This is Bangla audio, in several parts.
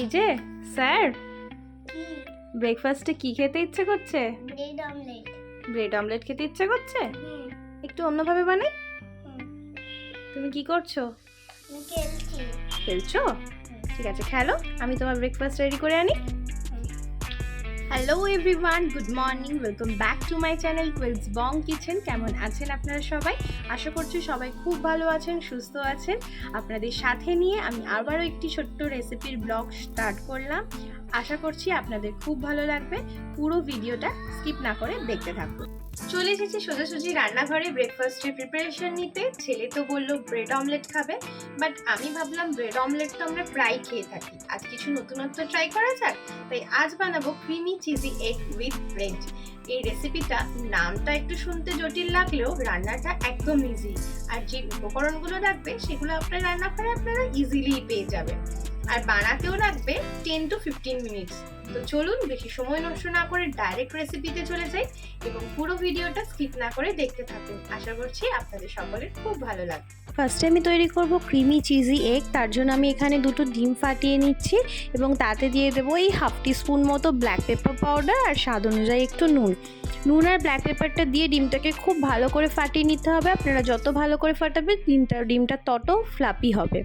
এই যে স্যার, কি? ব্রেকফাস্টে কি খেতে ইচ্ছে করছে? Bread omelette. ব্রেড অমলেট খেতে ইচ্ছে করছে? হুম একটু অন্যভাবে বানাই। হুম তুমি কি করছো? আমি খেলছি। খেলছো? ঠিক আছে, খেলো, আমি তোমার ব্রেকফাস্ট রেডি করে আনি। Hello everyone, good morning, welcome back to my channel twelves bong kitchen. কেমন আছেন আপনারা সবাই? আশা করছি সবাই খুব ভালো আছেন, সুস্থ আছেন। আপনাদের সাথে নিয়ে আমি আবারও একটি ছোট্ট রেসিপির ব্লগ স্টার্ট করলাম। আশা করছি আপনাদের খুব ভালো লাগবে। পুরো ভিডিওটা স্কিপ না করে দেখতে থাকুন। চলে এসেছি সোজাসুজি রান্নাঘরে ব্রেকফাস্টের প্রিপারেশন নিতে। ছেলে তো বললো ব্রেড অমলেট খাবে, বাট আমি ভাবলাম ব্রেড অমলেট তো আমরা প্রায় খেয়ে থাকি, আজ কিছু নতুনত্ব ট্রাই করা যাক। তাই আজ বানাবো creamy cheesy egg with bread. এই রেসিপিটা নামটা একটু শুনতে জটিল লাগলেও রান্নাটা একদম ইজি। আর যে উপকরণগুলো লাগবে সেগুলো আপনার রান্নাঘরে আপনারা ইজিলি পেয়ে যাবেন। আর বানাতেও লাগবে 10 to 15 মিনিটস। তো চলুন বেশি সময় নষ্ট না করে ডাইরেক্ট রেসিপিতে চলে যাই এবং পুরো ভিডিওটা স্কিপ না করে দেখতে থাকুন। আশা করছি আপনাদের সকলের খুব ভালো লাগবে। ফার্স্টে আমি তৈরি করব ক্রিমি চিজি এগ। তার জন্য আমি এখানে দুটো ডিম ফাটিয়ে নিচ্ছি এবং তাতে দিয়ে দেবো এই হাফ টিস্পুন মতো ব্ল্যাক পেপার পাউডার আর স্বাদ অনুযায়ী একটু নুন আর ব্ল্যাক পেপারটা দিয়ে ডিমটাকে খুব ভালো করে ফাটিয়ে নিতে হবে। আপনারা যত ভালো করে ফাটাবেন ডিমটা তত ফ্লাপি হবে।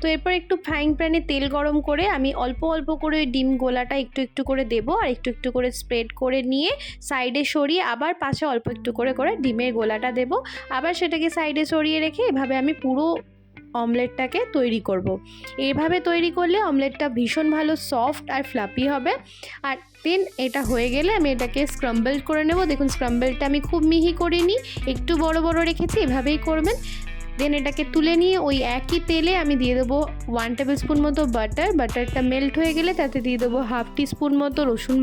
তো এরপর একটু ফ্রাইং প্যানে তেল গরম করে আমি অল্প অল্প করে ডিম গোলাটা একটু একটু করে দেবো আর একটু একটু করে স্প্রেড করে নিয়ে সাইডে সরিয়ে আবার পাশে অল্প একটু করে ডিমের গোলাটা দেবো, আবার সেটাকে সাইডে সরিয়ে রেখে এভাবে আমি পুরো অমলেটটাকে তৈরি করব। এইভাবে তৈরি করলে অমলেটটা ভীষণ ভালো সফট আর ফ্লাপি হবে। আর দেন এটা হয়ে গেলে আমি এটাকে স্ক্রাম্বল করে নেব। দেখুন স্ক্রাম্বলটা আমি খুব মিহি করিনি, একটু বড় বড় রেখেছি, এভাবেই করবেন। দেন এটাকে তুলে নিয়ে ওই একই তেলে আমি দিয়ে দেবো 1 টেবিল স্পুন মতো বাটারটা মেল্ট হয়ে গেলে তাতে দিয়ে দেবো হাফ টিস্পুন মতো রসুন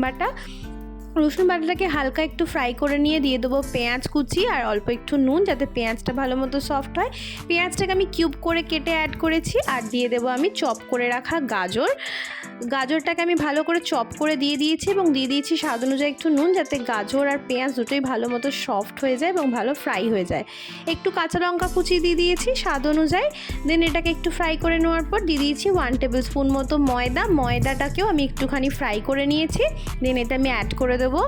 বাটাটাকে হালকা একটু ফ্রাই করে নিয়ে দিয়ে দেবো পেঁয়াজ কুচি আর অল্প একটু নুন, যাতে পেঁয়াজটা ভালো মতো সফট হয়। পেঁয়াজটাকে আমি কিউব করে কেটে অ্যাড করেছি আর দিয়ে দেবো আমি চপ করে রাখা গাজরটাকে আমি ভালো করে চপ করে দিয়ে দিয়েছি এবং দিয়ে দিয়েছি স্বাদ অনুযায়ী একটু নুন, যাতে গাজর আর পেঁয়াজ দুটোই ভালো মতো সফট হয়ে যায় এবং ভালো ফ্রাই হয়ে যায়। একটু কাঁচা লঙ্কা কুচি দিয়ে দিয়েছি স্বাদ অনুযায়ী। দেন এটাকে একটু ফ্রাই করে নেওয়ার পর দিয়ে দিয়েছি 1 টেবিল স্পুন মতো ময়দাটাকেও আমি একটুখানি ফ্রাই করে নিয়েছি। দেন এটা আমি অ্যাড করে দেবো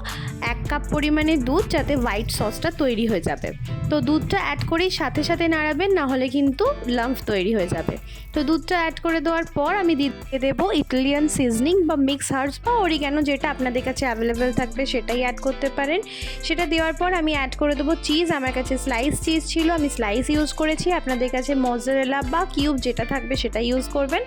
1 কাপ পরিমাণে দুধ, যাতে হোয়াইট সসটা তৈরি হয়ে যাবে। তো দুধটা অ্যাড করেই সাথে সাথে নাড়াবেন, নাহলে কিন্তু লাম্প তৈরি হয়ে যাবে। তো দুধটা অ্যাড করে দেওয়ার পর আমি দিয়ে দেবো ইটালিয়ান সিজনিং বা মিক্স হার্বস বা অরিগ্যানো, যেটা আপনাদের কাছে অ্যাভেলেবেল থাকবে সেটাই অ্যাড করতে পারেন। সেটা দেওয়ার পর আমি অ্যাড করে দেবো চিজ। আমার কাছে স্লাইস চিজ ছিল, আমি স্লাইস ইউজ করেছি। আপনাদের কাছে মজারেলা বা কিউব যেটা থাকবে সেটা ইউজ করবেন।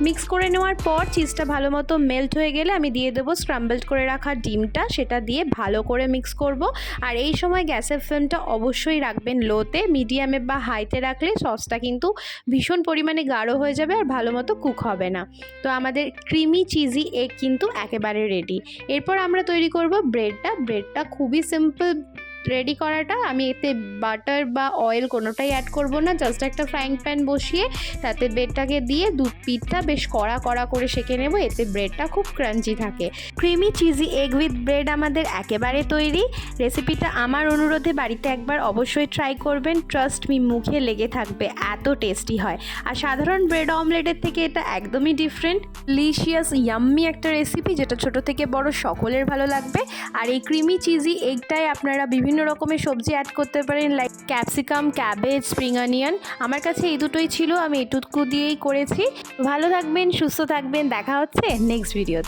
মিক্স করে নেওয়ার পর চিজটা ভালো মতো মেল্ট হয়ে গেলে আমি দিয়ে দেবো স্ক্রাম্বলড করে রাখা ডিমটা, সেটা দিয়ে ভালো করে মিক্স করব। আর এই সময় গ্যাসের ফ্লেমটা অবশ্যই রাখবেন লোতে, মিডিয়ামে বা হাইতে রাখলে সসটা কিন্তু ভীষণ পরিমাণে গাঢ় হয়ে যাবে আর ভালো মতো কুক হবে না। তো আমাদের ক্রিমি চিজি এগ কিন্তু একেবারে রেডি। এরপর আমরা তৈরি করব ব্রেডটা খুবই সিম্পল রেডি করাটা। আমি এতে বাটার বা অয়েল কোনোটাই অ্যাড করব না, জাস্ট একটা ফ্রাইং প্যান বসিয়ে তাতে ব্রেডটাকে দিয়ে দুধ পিঠটা বেশ কড়া করে সেঁকে নেব, এতে ব্রেডটা খুব ক্রাঞ্চি থাকে। Creamy cheesy egg with bread আমাদের একেবারে তৈরি। রেসিপিটা আমার অনুরোধে বাড়িতে একবার অবশ্যই ট্রাই করবেন, ট্রাস্ট মি, মুখে লেগে থাকবে, এত টেস্টি হয়। আর সাধারণ ব্রেড অমলেটের থেকে এটা একদমই ডিফারেন্ট, ডিলিশিয়াস ইয়াম্মি একটা রেসিপি, যেটা ছোট থেকে বড় সকলের ভালো লাগবে। আর এই ক্রিমি চিজি এগটায় আপনারা বিভিন্ন রকমের সবজি অ্যাড করতে পারেন, like capsicum, cabbage, spring onion. আমার কাছে এই দুটোই ছিল, আমি এটুকু দিয়েই করেছি। ভালো থাকবেন, সুস্থ থাকবেন, দেখা হচ্ছে নেক্সট ভিডিওতে।